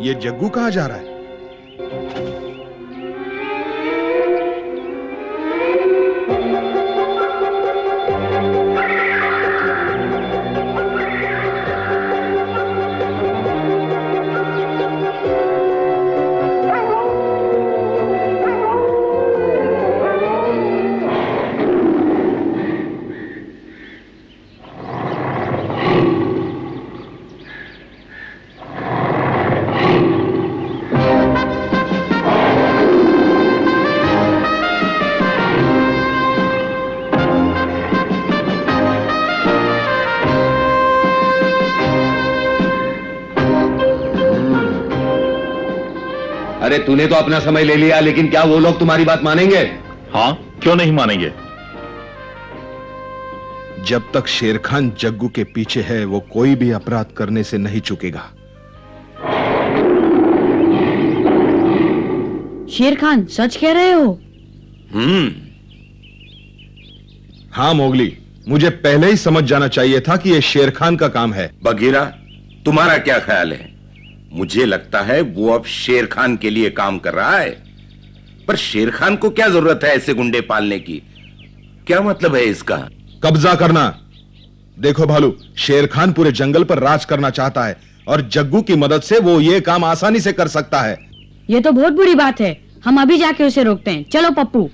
ये जग्गू कहाँ जा रहा है? अरे तूने तो अपना समय ले लिया, लेकिन क्या वो लोग तुम्हारी बात मानेंगे? हाँ, क्यों नहीं मानेंगे? जब तक शेर खान जग्गू के पीछे है, वो कोई भी अपराध करने से नहीं चूकेगा। शेर खान सच कह रहे हो? हाँ मोगली, मुझे पहले ही समझ जाना चाहिए था कि यह शेर खान का काम है। बगीरा, तुम्हारा क्या ख्याल है? मुझे लगता है वो अब शेर खान के लिए काम कर रहा है। पर शेर खान को क्या जरूरत है ऐसे गुंडे पालने की? क्या मतलब है इसका? कब्जा करना। देखो भालू, शेर खान पूरे जंगल पर राज करना चाहता है और जग्गू की मदद से वो ये काम आसानी से कर सकता है। ये तो बहुत बुरी बात है। हम अभी जाके उसे रोकते हैं। चलो पप्पू।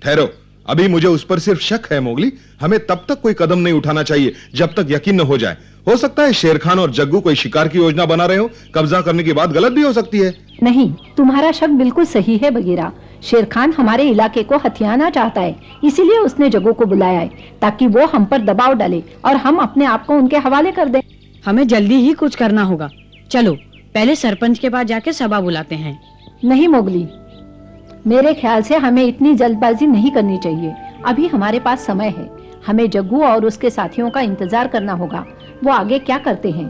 ठहरो, अभी मुझे उस पर सिर्फ शक है मोगली। हमें तब तक कोई कदम नहीं उठाना चाहिए जब तक यकीन न हो जाए। हो सकता है शेर खान और जग्गू कोई शिकार की योजना बना रहे हो। कब्जा करने की बात गलत भी हो सकती है। नहीं, तुम्हारा शक बिल्कुल सही है बगीरा। शेर खान हमारे इलाके को हथियाना चाहता है, इसीलिए उसने जग्गू को बुलाया है ताकि वो हम पर दबाव डाले और हम अपने आप को उनके हवाले कर दें। हमें जल्दी ही कुछ करना होगा। चलो पहले सरपंच के पास जाके सभा बुलाते हैं। नहीं मोगली, मेरे ख्याल से हमें इतनी जल्दबाजी नहीं करनी चाहिए। अभी हमारे पास समय है। हमें जग्गू और उसके साथियों का इंतजार करना होगा। वो आगे क्या करते हैं,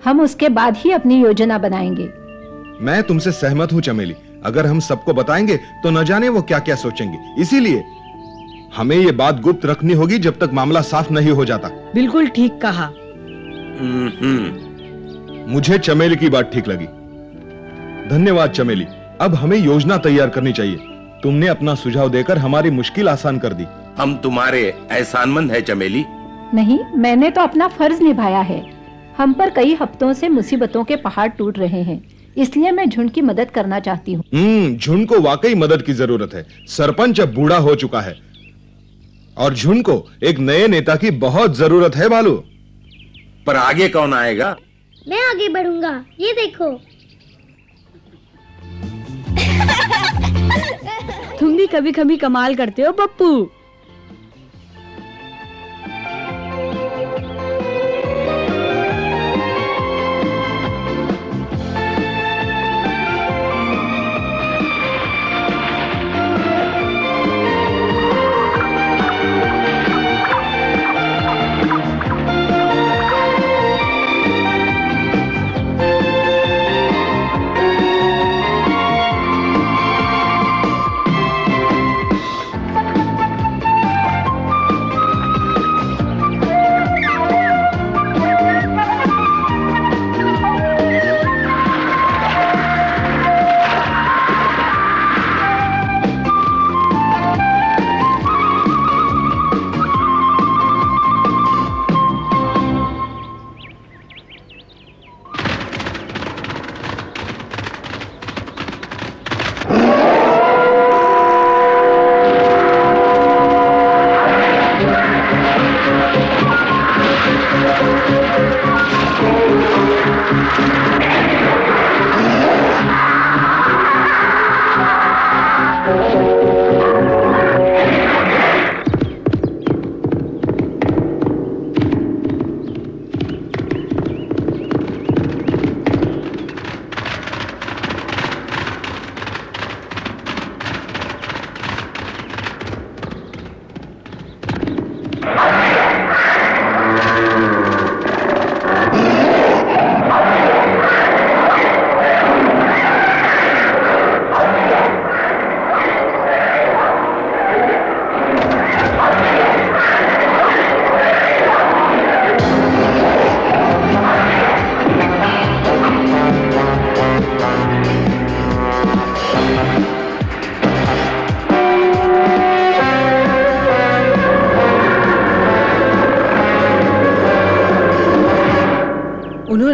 हम उसके बाद ही अपनी योजना बनाएंगे। मैं तुमसे सहमत हूँ चमेली। अगर हम सबको बताएंगे तो न जाने वो क्या क्या सोचेंगे। इसीलिए हमें ये बात गुप्त रखनी होगी जब तक मामला साफ नहीं हो जाता। बिल्कुल ठीक कहा। मुझे चमेली की बात ठीक लगी। धन्यवाद चमेली। अब हमें योजना तैयार करनी चाहिए। तुमने अपना सुझाव देकर हमारी मुश्किल आसान कर दी। हम तुम्हारे एहसानमंद है चमेली। नहीं, मैंने तो अपना फर्ज निभाया है। हम पर कई हफ्तों से मुसीबतों के पहाड़ टूट रहे हैं, इसलिए मैं झुंड की मदद करना चाहती हूँ। झुंड को वाकई मदद की जरूरत है। सरपंच अब बूढ़ा हो चुका है और झुंड को एक नए नेता की बहुत जरूरत है भालू। पर आगे कौन आएगा? मैं आगे बढ़ूंगा, ये देखो। तुम भी कभी कभी कमाल करते हो पप्पू।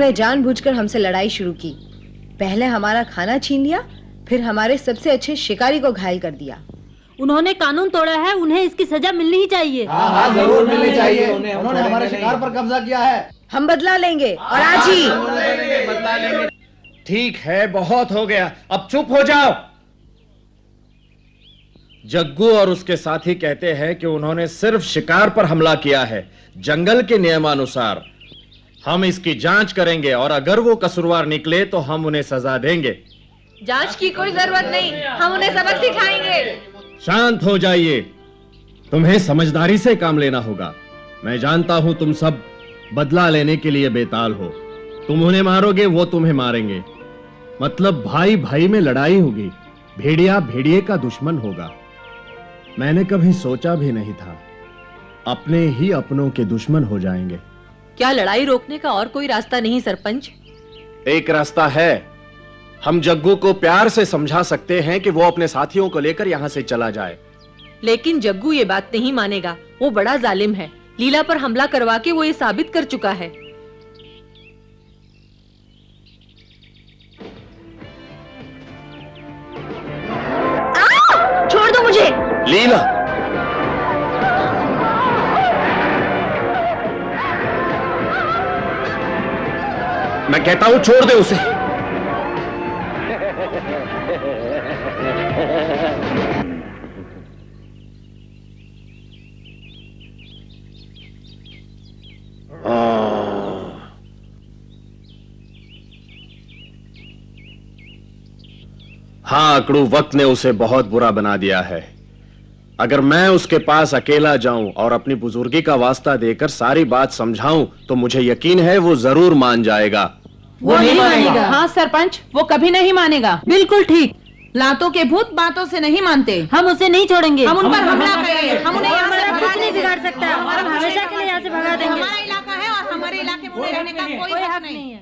उन्होंने जानबूझकर हमसे लड़ाई शुरू की। पहले हमारा खाना छीन लिया, फिर हमारे सबसे अच्छे शिकारी को घायल कर दिया। उन्होंने कानून तोड़ा है, उन्हें इसकी सजा मिलनी ही चाहिए। हाँ, जरूर मिलनी चाहिए। उन्होंने हमारे शिकार पर कब्जा किया है। हम बदला लेंगे और आज ही। ठीक है, बहुत हो गया, अब चुप हो जाओ। जग्गू और उसके साथी कहते हैं कि उन्होंने सिर्फ शिकार पर हमला किया है, जंगल के नियमानुसार। हम इसकी जांच करेंगे और अगर वो कसूरवार निकले तो हम उन्हें सजा देंगे। जांच की कोई जरूरत नहीं, हम उन्हें सबक सिखाएंगे। शांत हो जाइए, तुम्हें समझदारी से काम लेना होगा। मैं जानता हूं तुम सब बदला लेने के लिए बेताल हो। तुम उन्हें मारोगे, वो तुम्हें मारेंगे। मतलब भाई भाई में लड़ाई होगी, भेड़िया भेड़िए का दुश्मन होगा। मैंने कभी सोचा भी नहीं था अपने ही अपनों के दुश्मन हो जाएंगे। क्या लड़ाई रोकने का और कोई रास्ता नहीं सरपंच? एक रास्ता है। हम जग्गू को प्यार से समझा सकते हैं कि वो अपने साथियों को लेकर यहां से चला जाए। लेकिन जग्गू ये बात नहीं मानेगा, वो बड़ा जालिम है। लीला पर हमला करवा के वो ये साबित कर चुका है। छोड़ दो मुझे। लीला, मैं कहता हूं छोड़ दे उसे। हाँ अकड़ू, वक्त ने उसे बहुत बुरा बना दिया है। अगर मैं उसके पास अकेला जाऊं और अपनी बुजुर्गी का वास्ता देकर सारी बात समझाऊं तो मुझे यकीन है वो जरूर मान जाएगा। वो नहीं मानेगा। हाँ सरपंच, वो कभी नहीं मानेगा। बिल्कुल ठीक। लातों के भूत बातों से नहीं मानते। हम उसे नहीं छोड़ेंगे। हम उन पर हमला करेंगे। हम उन्हें यहाँ से कुछ नहीं बिगाड़ सकता, हम हमेशा के लिए यहाँ से भगा देंगे। हमारा इलाका है और हमारे इलाके में रहने का कोई हक नहीं है।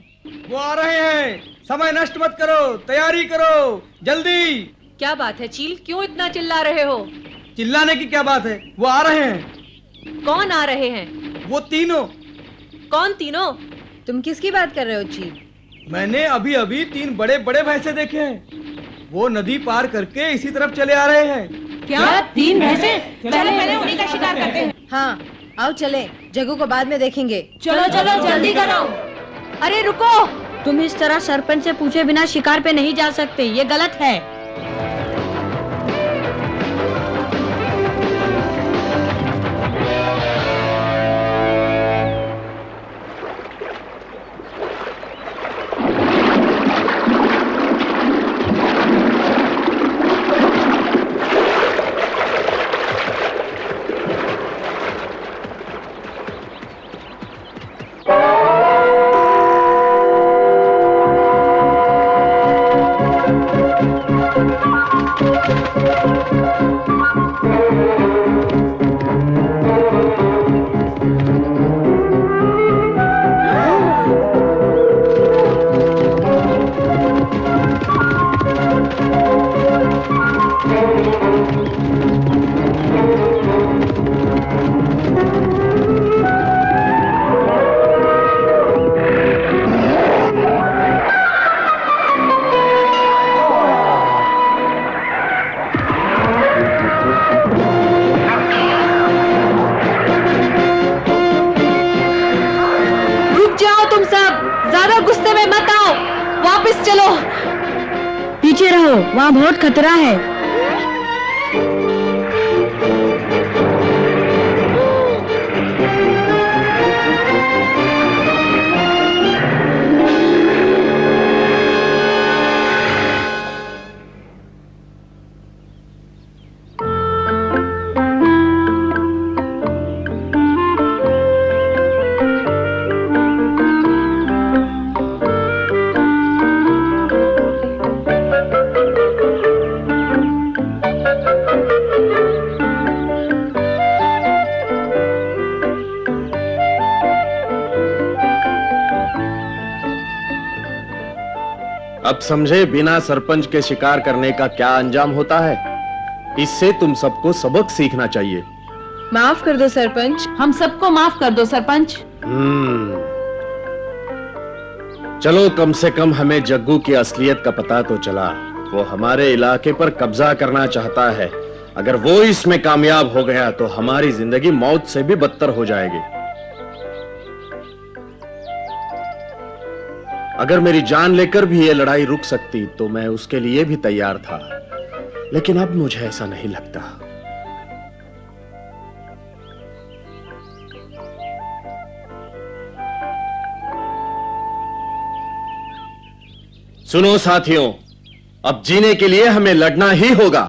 वो आ रहे हैं, समय नष्ट मत करो, तैयारी करो, जल्दी। क्या बात है चील, क्यों इतना चिल्ला रहे हो? चिल्लाने की क्या बात है, वो आ रहे हैं। कौन आ रहे हैं? वो तीनों। कौन तीनों? तुम किसकी बात कर रहे हो चील? मैंने अभी अभी 3 बड़े बड़े भैंसे देखे हैं। वो नदी पार करके इसी तरफ चले आ रहे हैं। क्या 3 भैंसे? चलो पहले उन्हीं का शिकार करते हैं। हाँ आओ चले, जग्गू को बाद में देखेंगे। चलो चलो जल्दी करो। अरे रुको, तुम इस तरह सरपंच से पूछे बिना शिकार पे नहीं जा सकते, ये गलत है। पीछे रहो, वहाँ बहुत खतरा है। अब समझे बिना सरपंच के शिकार करने का क्या अंजाम होता है। इससे तुम सबको सबक सीखना चाहिए। माफ कर दो सरपंच। हम सबको माफ कर दो सरपंच। चलो कम से कम हमें जग्गू की असलियत का पता तो चला। वो हमारे इलाके पर कब्जा करना चाहता है। अगर वो इसमें कामयाब हो गया तो हमारी जिंदगी मौत से भी बदतर हो जाएगी। अगर मेरी जान लेकर भी ये लड़ाई रुक सकती तो मैं उसके लिए भी तैयार था, लेकिन अब मुझे ऐसा नहीं लगता। सुनो साथियों, अब जीने के लिए हमें लड़ना ही होगा।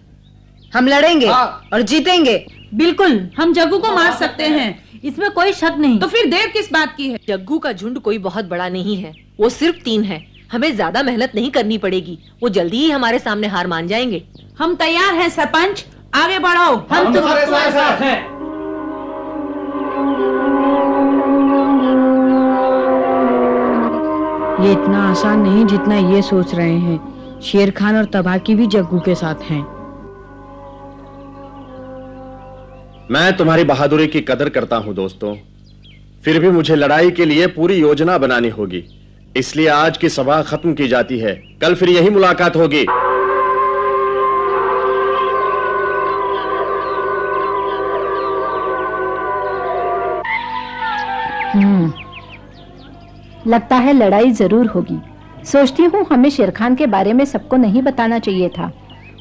हम लड़ेंगे और जीतेंगे। बिल्कुल, हम जग्गू को मार सकते हैं, इसमें कोई शक नहीं। तो फिर देर किस बात की है? जग्गू का झुंड कोई बहुत बड़ा नहीं है, वो सिर्फ 3 है। हमें ज्यादा मेहनत नहीं करनी पड़ेगी, वो जल्दी ही हमारे सामने हार मान जाएंगे। हम तैयार हैं सरपंच, आगे बढ़ो। हम तुम्हारे साथ हैं। ये इतना आसान नहीं जितना ये सोच रहे हैं। शेर खान और तबाकी भी जग्गू के साथ हैं। मैं तुम्हारी बहादुरी की कदर करता हूं दोस्तों, फिर भी मुझे लड़ाई के लिए पूरी योजना बनानी होगी। इसलिए आज की सभा खत्म की जाती है, कल फिर यही मुलाकात होगी। लगता है लड़ाई जरूर होगी। सोचती हूँ हमें शेर खान के बारे में सबको नहीं बताना चाहिए था,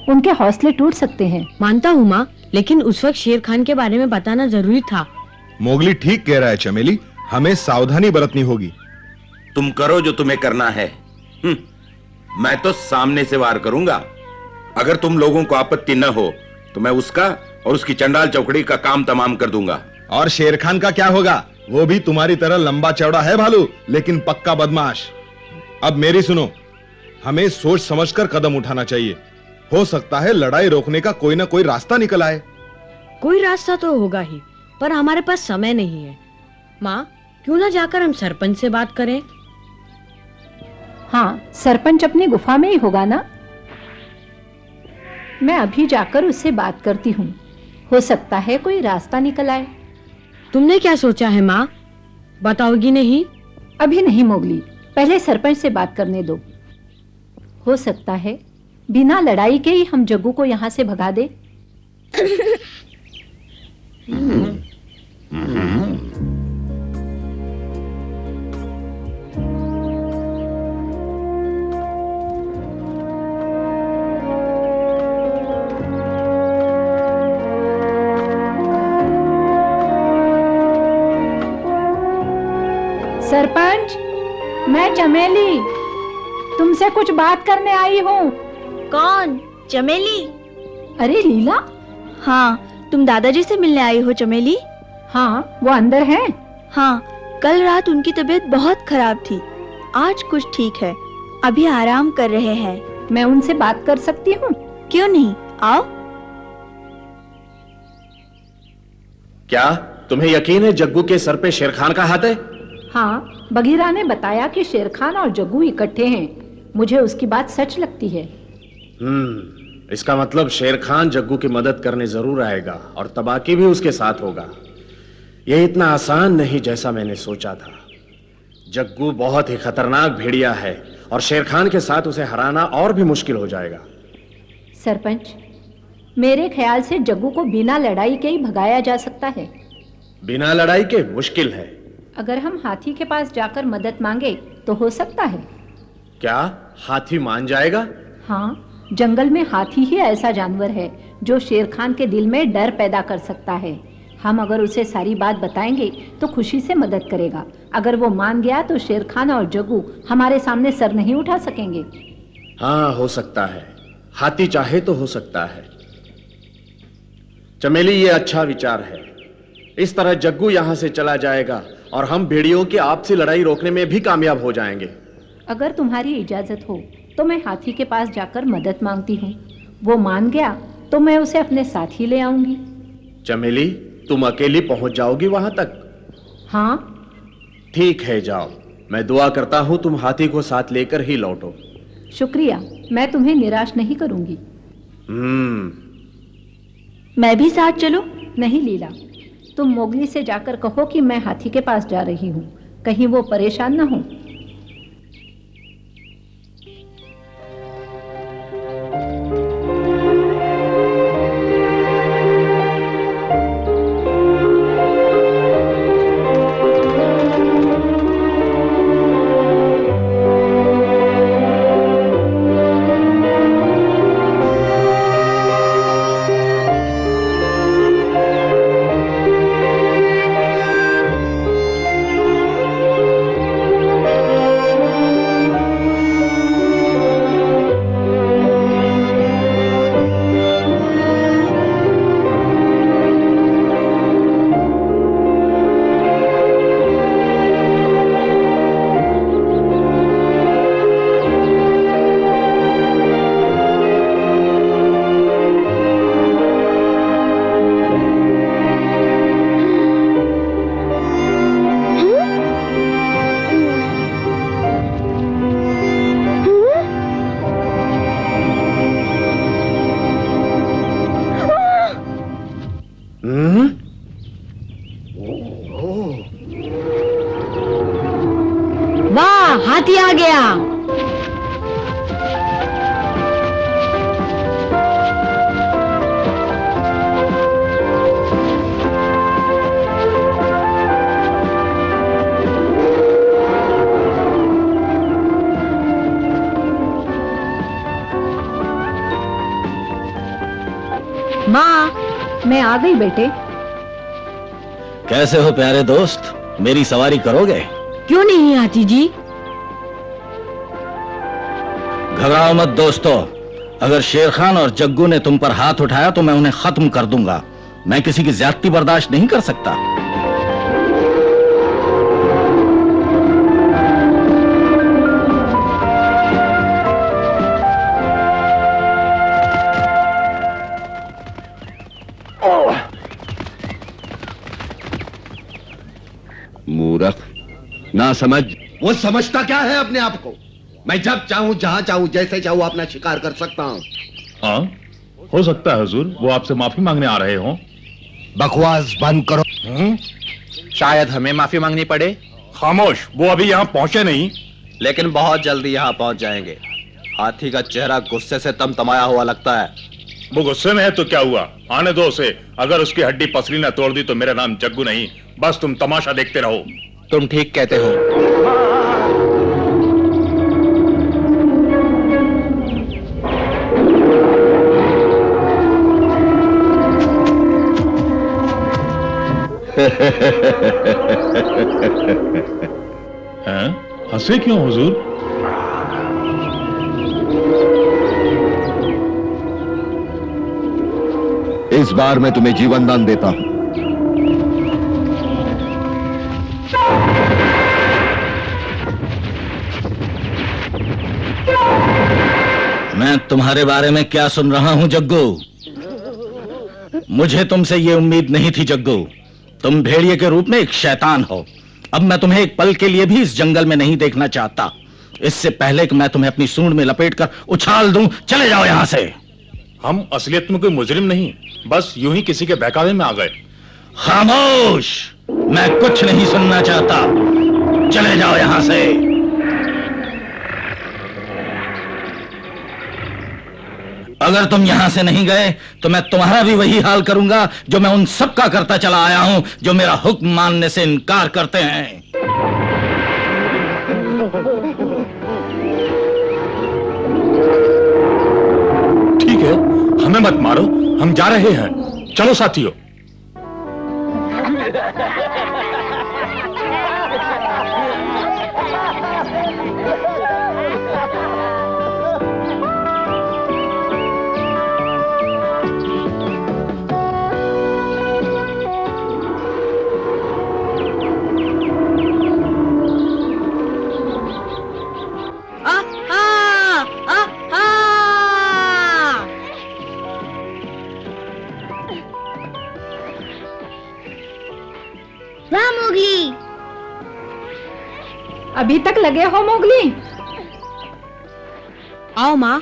उनके हौसले टूट सकते हैं। मानता हूँ माँ, लेकिन उस वक्त शेर खान के बारे में बताना जरूरी था। मोगली ठीक कह रहा है चमेली, हमें सावधानी बरतनी होगी। तुम करो जो तुम्हें करना है। मैं तो सामने से वार करूंगा। अगर तुम लोगों को आपत्ति न हो तो मैं उसका और उसकी चंडाल चौकड़ी का काम तमाम कर दूंगा। और शेर खान का क्या होगा? वो भी तुम्हारी तरह लंबा चौड़ा है भालू, लेकिन पक्का बदमाश। अब मेरी सुनो, हमें सोच समझकर कदम उठाना चाहिए। हो सकता है लड़ाई रोकने का कोई ना कोई रास्ता निकल आए। कोई रास्ता तो होगा ही, पर हमारे पास समय नहीं है। माँ, क्यों ना जाकर हम सरपंच से बात करें? हाँ, सरपंच अपनी गुफा में ही होगा ना। मैं अभी जाकर उससे बात करती हूँ, हो सकता है कोई रास्ता निकल आए। तुमने क्या सोचा है माँ? बताओगी नहीं? अभी नहीं मोगली, पहले सरपंच से बात करने दो। हो सकता है बिना लड़ाई के ही हम जग्गू को यहाँ से भगा दे। सरपंच, मैं चमेली तुमसे कुछ बात करने आई हूँ। कौन? चमेली? अरे लीला। हाँ, तुम दादाजी से मिलने आई हो चमेली? हाँ, वो अंदर हैं। हाँ, कल रात उनकी तबीयत बहुत खराब थी, आज कुछ ठीक है, अभी आराम कर रहे हैं। मैं उनसे बात कर सकती हूँ? क्यों नहीं, आओ। क्या तुम्हें यकीन है जग्गू के सर पे शेर खान का हाथ है? हाँ, बगीरा ने बताया कि शेर खान और जग्गू इकट्ठे हैं। मुझे उसकी बात सच लगती है। इसका मतलब शेर खान जग्गू की मदद करने जरूर आएगा और तबाकी भी उसके साथ होगा। यह इतना आसान नहीं जैसा मैंने सोचा था। जग्गू बहुत ही खतरनाक भेड़िया है और शेर खान के साथ उसे हराना और भी मुश्किल हो जाएगा। सरपंच, मेरे ख्याल से जग्गू को बिना लड़ाई के ही भगाया जा सकता है। बिना लड़ाई के मुश्किल है। अगर हम हाथी के पास जाकर मदद मांगे तो हो सकता है। क्या हाथी मान जाएगा? हाँ, जंगल में हाथी ही ऐसा जानवर है जो शेर खान के दिल में डर पैदा कर सकता है। हम अगर उसे सारी बात बताएंगे तो खुशी से मदद करेगा। अगर वो मान गया तो शेर खान और जग्गू हमारे सामने सर नहीं उठा सकेंगे। हाँ, हो सकता है। हाथी चाहे तो हो सकता है। चमेली, ये अच्छा विचार है। इस तरह जग्गू यहां से चला जाएगा और हम भेड़ियों की आपसी लड़ाई रोकने में भी कामयाब हो जाएंगे। अगर तुम्हारी इजाजत हो तो मैं हाथी के पास जाकर मदद मांगती हूँ। वो मान गया तो मैं उसे अपने साथ ही ले आऊंगी। चमेली, तुम अकेली पहुंच जाओगी वहां तक? हाँ। ठीक है, जाओ। मैं दुआ करता हूं तुम हाथी को साथ लेकर ही लौटो। शुक्रिया, मैं तुम्हें निराश नहीं करूंगी। मैं भी साथ चलूं? नहीं लीला, तुम मोगली से जाकर कहो कि मैं हाथी के पास जा रही हूँ, कहीं वो परेशान ना हो। गया। माँ, मैं आ गई बेटे। कैसे हो प्यारे दोस्त, मेरी सवारी करोगे? क्यों नहीं आती जी? घबराओ मत दोस्तों, अगर शेर खान और जग्गू ने तुम पर हाथ उठाया तो मैं उन्हें खत्म कर दूंगा। मैं किसी की ज्यादती बर्दाश्त नहीं कर सकता। मूर्ख, ना समझ। वो समझता क्या है अपने आप को? मैं जब चाहूं, जहां चाहूं, जैसे चाहूं अपना शिकार कर सकता हूं। हाँ, हो सकता है हुजूर वो आपसे माफी मांगने आ रहे हों। बकवास बंद करो। शायद हमें माफी मांगनी पड़े। खामोश, वो अभी यहाँ पहुंचे नहीं। लेकिन बहुत जल्दी यहाँ पहुंच जाएंगे। हाथी का चेहरा गुस्से से तमतमाया हुआ लगता है। वो गुस्से में है तो क्या हुआ, आने दो उसे। अगर उसकी हड्डी पसली न तोड़ दी तो मेरा नाम जग्गू नहीं, बस तुम तमाशा देखते रहो। तुम ठीक कहते हो। हैं? हंसे क्यों हुजूर? इस बार मैं तुम्हें जीवन दान देता हूं। मैं तुम्हारे बारे में क्या सुन रहा हूं जग्गू? मुझे तुमसे ये उम्मीद नहीं थी जग्गू। तुम भेड़िए के रूप में एक शैतान हो। अब मैं तुम्हें एक पल के लिए भी इस जंगल में नहीं देखना चाहता। इससे पहले कि मैं तुम्हें अपनी सूंड में लपेटकर उछाल दूं, चले जाओ यहां से। हम असलियत में कोई मुजरिम नहीं, बस यूं ही किसी के बहकावे में आ गए। खामोश, मैं कुछ नहीं सुनना चाहता। चले जाओ यहां से। अगर तुम यहां से नहीं गए तो मैं तुम्हारा भी वही हाल करूंगा जो मैं उन सब का करता चला आया हूं जो मेरा हुक्म मानने से इनकार करते हैं। ठीक है, हमें मत मारो, हम जा रहे हैं। चलो साथियों। अभी तक लगे हो मोगली? आओ माँ।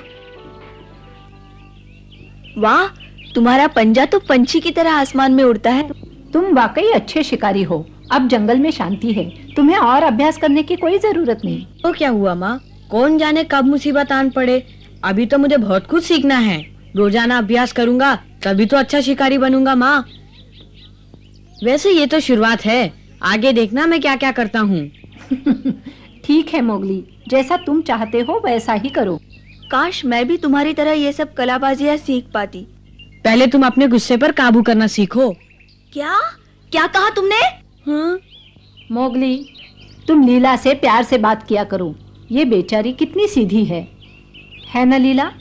वाह, तुम्हारा पंजा तो पंछी की तरह आसमान में उड़ता है। तुम वाकई अच्छे शिकारी हो। अब जंगल में शांति है, तुम्हें और अभ्यास करने की कोई जरूरत नहीं। तो क्या हुआ माँ, कौन जाने कब मुसीबत आन पड़े। अभी तो मुझे बहुत कुछ सीखना है। रोजाना अभ्यास करूंगा तभी तो अच्छा शिकारी बनूंगा माँ। वैसे ये तो शुरुआत है, आगे देखना मैं क्या क्या करता हूँ। ठीक है मोगली, जैसा तुम चाहते हो वैसा ही करो। काश मैं भी तुम्हारी तरह ये सब कलाबाजियां सीख पाती। पहले तुम अपने गुस्से पर काबू करना सीखो। क्या क्या कहा तुमने? हाँ? मोगली, तुम लीला से प्यार से बात किया करो। ये बेचारी कितनी सीधी है ना लीला?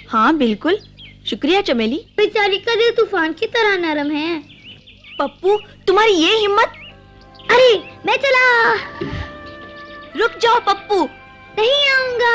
हाँ बिल्कुल, शुक्रिया चमेली। बेचारी का दिल तूफान की तरह नरम है। पप्पू, तुम्हारी ये हिम्मत! अरे मैं चला। रुक जाओ पप्पू। नहीं आऊंगा।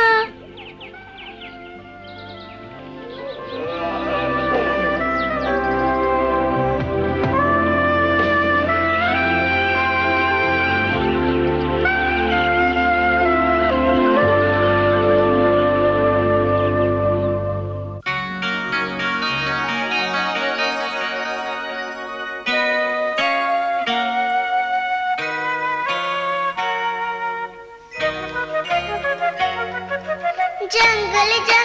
जंगल जा